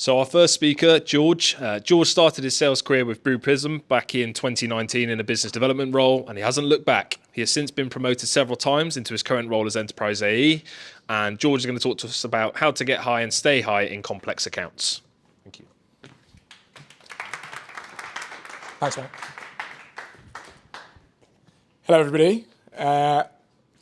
So our first speaker, George. George started his sales career with Prism back in 2019 in a business development role, and he hasn't looked back. He has since been promoted several times into his current role as Enterprise AE, and George is going to talk to us about how to get high and stay high in complex accounts. Thank you. Thanks, mate. Hello, everybody.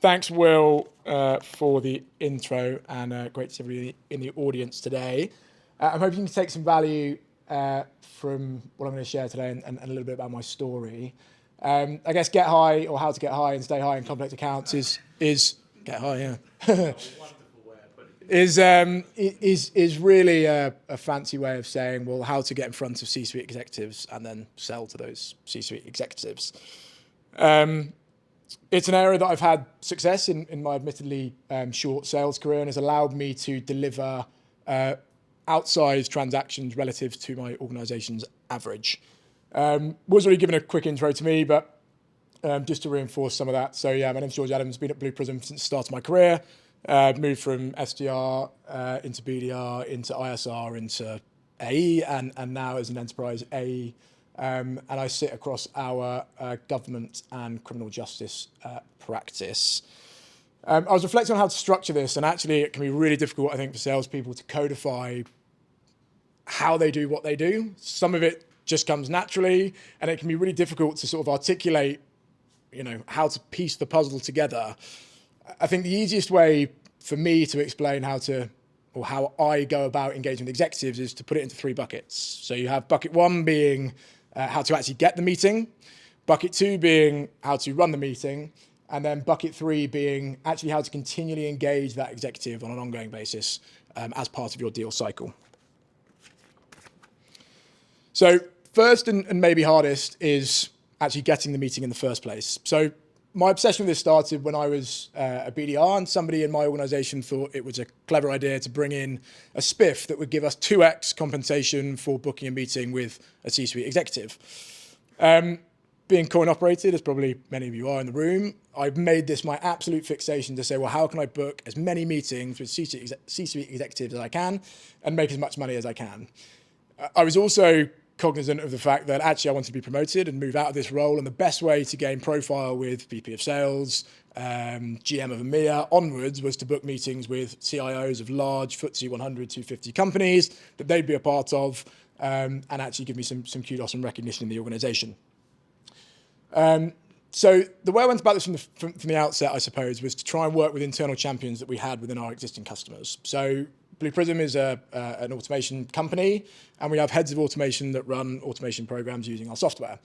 Thanks, Will, for the intro, and great to see everybody in the audience today. I'm hoping you can take some value from what I'm going to share today and a little bit about my story. I guess get high, or how to get high and stay high in complex accounts is get high, yeah. is really a fancy way of saying, well, how to get in front of C-suite executives and then sell to those C-suite executives. It's an area that I've had success in my admittedly short sales career, and has allowed me to deliver outsized transactions relative to my organization's average. Was already given a quick intro to me, but just to reinforce some of that. So yeah, my name's George Adams, been at Blue Prism since the start of my career. Moved from SDR into BDR, into ISR, into AE, and now as an enterprise AE. And I sit across our government and criminal justice practice. I was reflecting on how to structure this, and actually it can be really difficult, I think, for salespeople to codify how they do what they do. Some of it just comes naturally, and it can be really difficult to sort of articulate, how to piece the puzzle together. I think the easiest way for me to explain how I go about engaging with executives is to put it into three buckets. So you have bucket one being how to actually get the meeting, bucket two being how to run the meeting, and then bucket three being actually how to continually engage that executive on an ongoing basis as part of your deal cycle. So first and maybe hardest is actually getting the meeting in the first place. So my obsession with this started when I was a BDR, and somebody in my organization thought it was a clever idea to bring in a spiff that would give us 2x compensation for booking a meeting with a C-suite executive. Being coin operated, as probably many of you are in the room, I've made this my absolute fixation to say, well, how can I book as many meetings with C-suite executives as I can and make as much money as I can? I was also cognizant of the fact that actually I wanted to be promoted and move out of this role, and the best way to gain profile with VP of Sales, GM of EMEA onwards, was to book meetings with CIOs of large FTSE 100, 250 companies that they'd be a part of, and actually give me some kudos and recognition in the organization. So the way I went about this from the outset, I suppose, was to try and work with internal champions that we had within our existing customers. So Blue Prism is an automation company, and we have heads of automation that run automation programs using our software.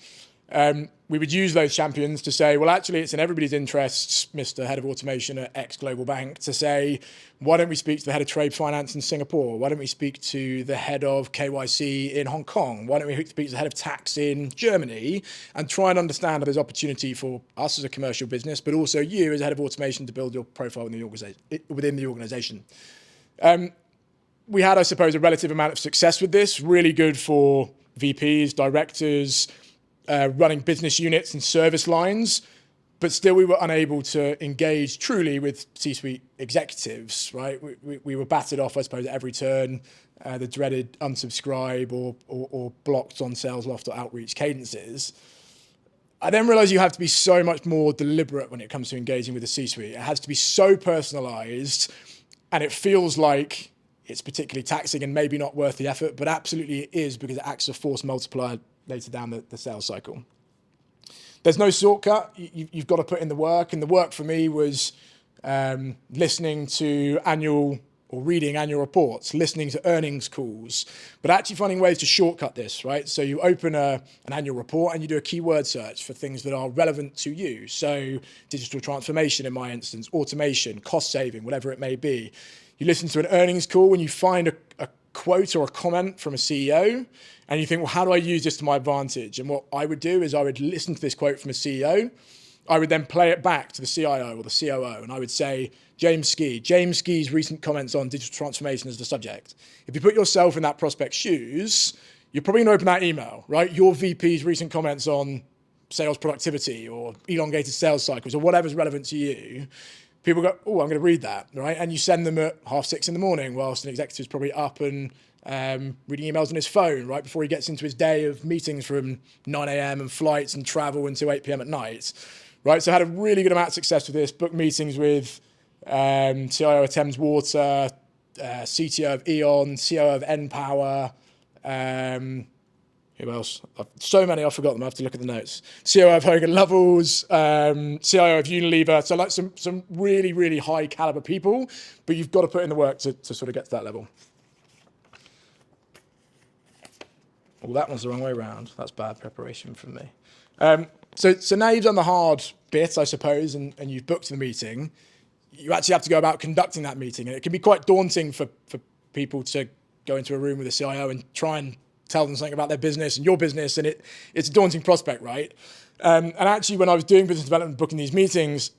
We would use those champions to say, well, actually, it's in everybody's interests, Mr. Head of Automation at X Global Bank, to say, why don't we speak to the head of trade finance in Singapore? Why don't we speak to the head of KYC in Hong Kong? Why don't we speak to the head of tax in Germany? And try and understand that there's opportunity for us as a commercial business, but also you as a head of automation to build your profile within the organization. We had, I suppose, a relative amount of success with this, really good for VPs, directors, running business units and service lines, but still we were unable to engage truly with C-suite executives, right? We were batted off, I suppose, at every turn, the dreaded unsubscribe or blocked on sales loft or outreach cadences. I then realized you have to be so much more deliberate when it comes to engaging with the C-suite. It has to be so personalized, and it feels like it's particularly taxing and maybe not worth the effort, but absolutely it is, because it acts as a force multiplier later down the sales cycle. There's no shortcut. You've got to put in the work, and the work for me was listening to reading annual reports, listening to earnings calls, but actually finding ways to shortcut this, right? So you open an annual report and you do a keyword search for things that are relevant to you. So digital transformation in my instance, automation, cost saving, whatever it may be. You listen to an earnings call when you find a quote or a comment from a CEO, and you think, well, how do I use this to my advantage? And what I would do is I would listen to this quote from a CEO. I would then play it back to the CIO or the COO, and I would say, James Ski's recent comments on digital transformation as the subject. If you put yourself in that prospect's shoes, you're probably going to open that email, right? Your VP's recent comments on sales productivity or elongated sales cycles or whatever's relevant to you. people go, oh, I'm going to read that, right? And you send them at 6:30 in the morning whilst an executive's probably up and reading emails on his phone, right, before he gets into his day of meetings from 9 a.m. and flights and travel until 8 p.m. at night, right? So I had a really good amount of success with this, booked meetings with CIO of Thames Water, CTO of Eon, COO of Npower, who else? So many, I've forgotten them. I have to look at the notes. COO of Hogan Lovells, CIO of Unilever. So like some really, really high caliber people, but you've got to put in the work to sort of get to that level. Well, that one's the wrong way around. That's bad preparation from me. So now you've done the hard bit, I suppose, and you've booked the meeting. You actually have to go about conducting that meeting. And it can be quite daunting for people to go into a room with a CIO and try and tell them something about their business and your business, and it's a daunting prospect, right? And actually, when I was doing business development, booking these meetings,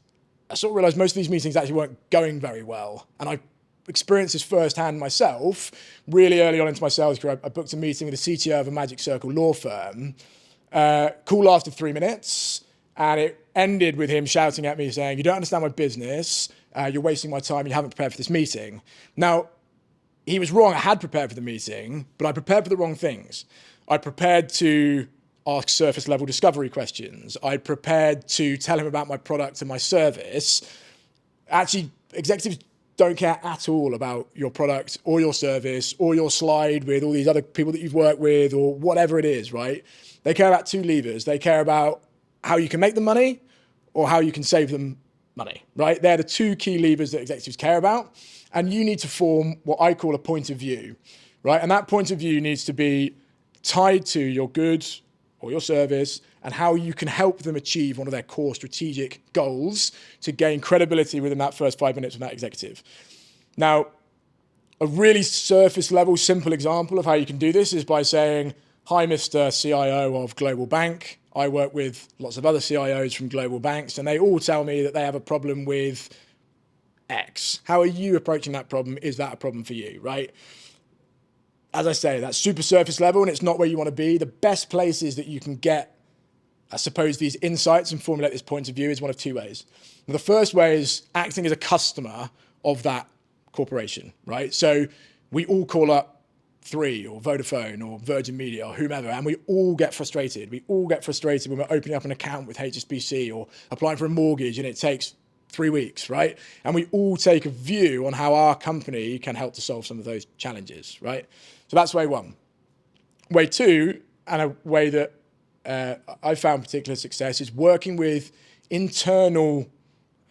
I sort of realised most of these meetings actually weren't going very well. And I experienced this firsthand myself really early on into my sales career. I booked a meeting with the CTO of a Magic Circle law firm. Call lasted 3 minutes, and it ended with him shouting at me saying, "You don't understand my business, you're wasting my time, you haven't prepared for this meeting." Now, he was wrong. I had prepared for the meeting, but I prepared for the wrong things. I prepared to ask surface level discovery questions. I prepared to tell him about my product and my service. Actually, executives don't care at all about your product or your service or your slide with all these other people that you've worked with or whatever it is, right? They care about two levers. They care about how you can make them money or how you can save them money, right? They're the two key levers that executives care about. And you need to form what I call a point of view, right? And that point of view needs to be tied to your goods or your service and how you can help them achieve one of their core strategic goals to gain credibility within that first 5 minutes with that executive. Now, a really surface level, simple example of how you can do this is by saying, "Hi, Mr. CIO of Global Bank. I work with lots of other CIOs from global banks, and they all tell me that they have a problem with X. How are you approaching that problem? Is that a problem for you?" Right? As I say, that's super surface level and it's not where you want to be. The best places that you can get, I suppose, these insights and formulate this point of view is one of two ways. The first way is acting as a customer of that corporation, right? So we all call up 3 or Vodafone or Virgin Media or whomever, and we all get frustrated. We all get frustrated when we're opening up an account with HSBC or applying for a mortgage and it takes 3 weeks, right? And we all take a view on how our company can help to solve some of those challenges, right? So that's way one. Way two, and a way that I found particular success, is working with internal,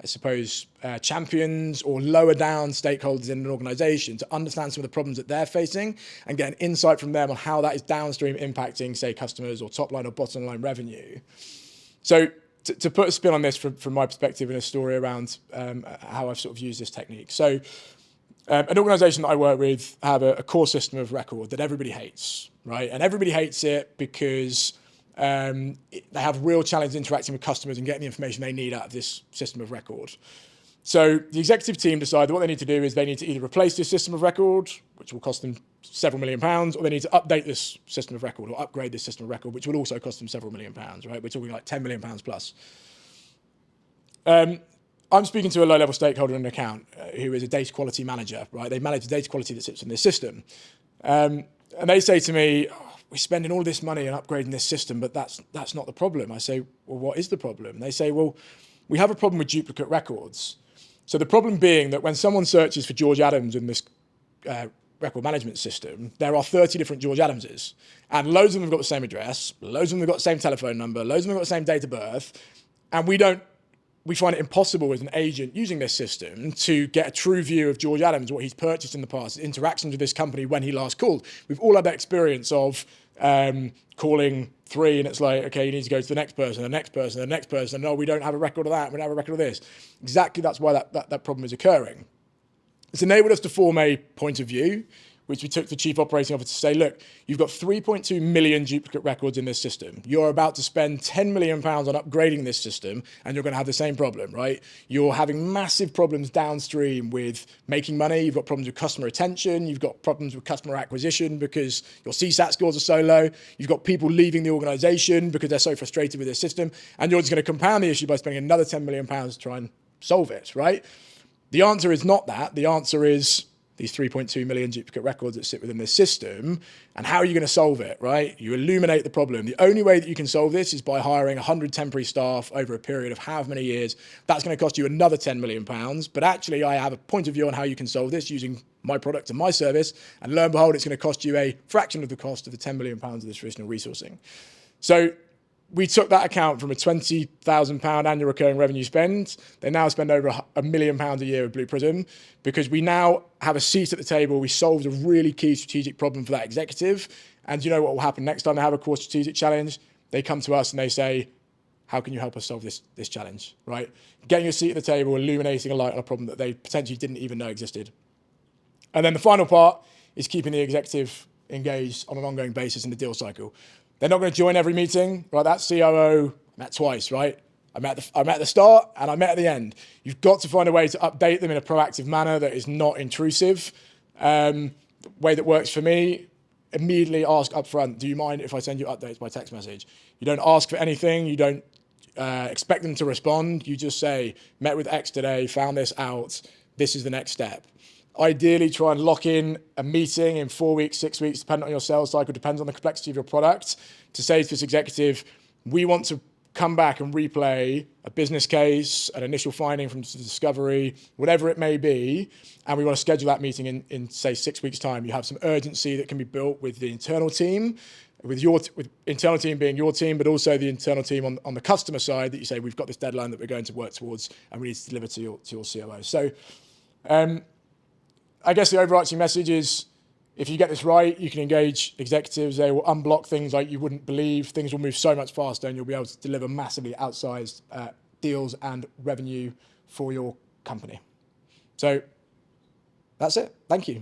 I suppose, champions or lower down stakeholders in an organization to understand some of the problems that they're facing and get an insight from them on how that is downstream impacting, say, customers or top line or bottom line revenue. So to put a spin on this from my perspective in a story around how I've sort of used this technique. So an organization that I work with have a core system of record that everybody hates, right? And everybody hates it because they have real challenges interacting with customers and getting the information they need out of this system of record. So the executive team decide that what they need to do is they need to either replace this system of record, which will cost them several £1 million, or they need to update this system of record or upgrade this system of record, which will also cost them several £1 million, right? We're talking like £10 million plus. I'm speaking to a low-level stakeholder in an account who is a data quality manager, right? They manage the data quality that sits in this system. And they say to me, "Oh, we're spending all this money on upgrading this system, but that's not the problem." I say, "Well, what is the problem?" They say, "Well, we have a problem with duplicate records." So the problem being that when someone searches for George Adams in this record management system, there are 30 different George Adamses. And loads of them have got the same address, loads of them have got the same telephone number, loads of them have got the same date of birth. And we find it impossible as an agent using this system to get a true view of George Adams, what he's purchased in the past, his interactions with this company when he last called. We've all had that experience of calling 3 and it's like, okay, you need to go to the next person, the next person, the next person. No, we don't have a record of that. We don't have a record of this. Exactly, that's why that problem is occurring. It's enabled us to form a point of view, which we took to the chief operating officer to say, look, you've got 3.2 million duplicate records in this system. You're about to spend £10 million on upgrading this system, and you're going to have the same problem, right? You're having massive problems downstream with making money. You've got problems with customer retention. You've got problems with customer acquisition because your CSAT scores are so low. You've got people leaving the organization because they're so frustrated with their system. And you're just going to compound the issue by spending another £10 million to try and solve it, right? The answer is not that. The answer is these 3.2 million duplicate records that sit within this system, and how are you going to solve it, right? You illuminate the problem. The only way that you can solve this is by hiring 100 temporary staff over a period of how many years. That's going to cost you another 10 million pounds, but actually I have a point of view on how you can solve this using my product and my service, and lo and behold, it's going to cost you a fraction of the cost of the 10 million pounds of the traditional resourcing. So we took that account from a £20,000 annual recurring revenue spend. They now spend over £1 million a year with Blue Prism, because we now have a seat at the table. We solved a really key strategic problem for that executive. And you know what will happen next time they have a core strategic challenge? They come to us and they say, how can you help us solve this challenge, right? Getting a seat at the table, illuminating a light on a problem that they potentially didn't even know existed. And then the final part is keeping the executive engaged on an ongoing basis in the deal cycle. They're not going to join every meeting, right? That COO, I met twice, right? I met at the start and I met at the end. You've got to find a way to update them in a proactive manner that is not intrusive. The way that works for me, immediately ask up front, do you mind if I send you updates by text message? You don't ask for anything. You don't expect them to respond. You just say, met with X today, found this out. This is the next step. Ideally, try and lock in a meeting in 4 weeks, 6 weeks, depending on your sales cycle, depends on the complexity of your product, to say to this executive, we want to come back and replay a business case, an initial finding from discovery, whatever it may be, and we want to schedule that meeting in say 6 weeks' time. You have some urgency that can be built with the internal team, with internal team being your team, but also the internal team on the customer side, that you say, we've got this deadline that we're going to work towards and we need to deliver to your COO. So I guess the overarching message is, if you get this right, you can engage executives. They will unblock things like you wouldn't believe. Things will move so much faster and you'll be able to deliver massively outsized deals and revenue for your company. So that's it. Thank you.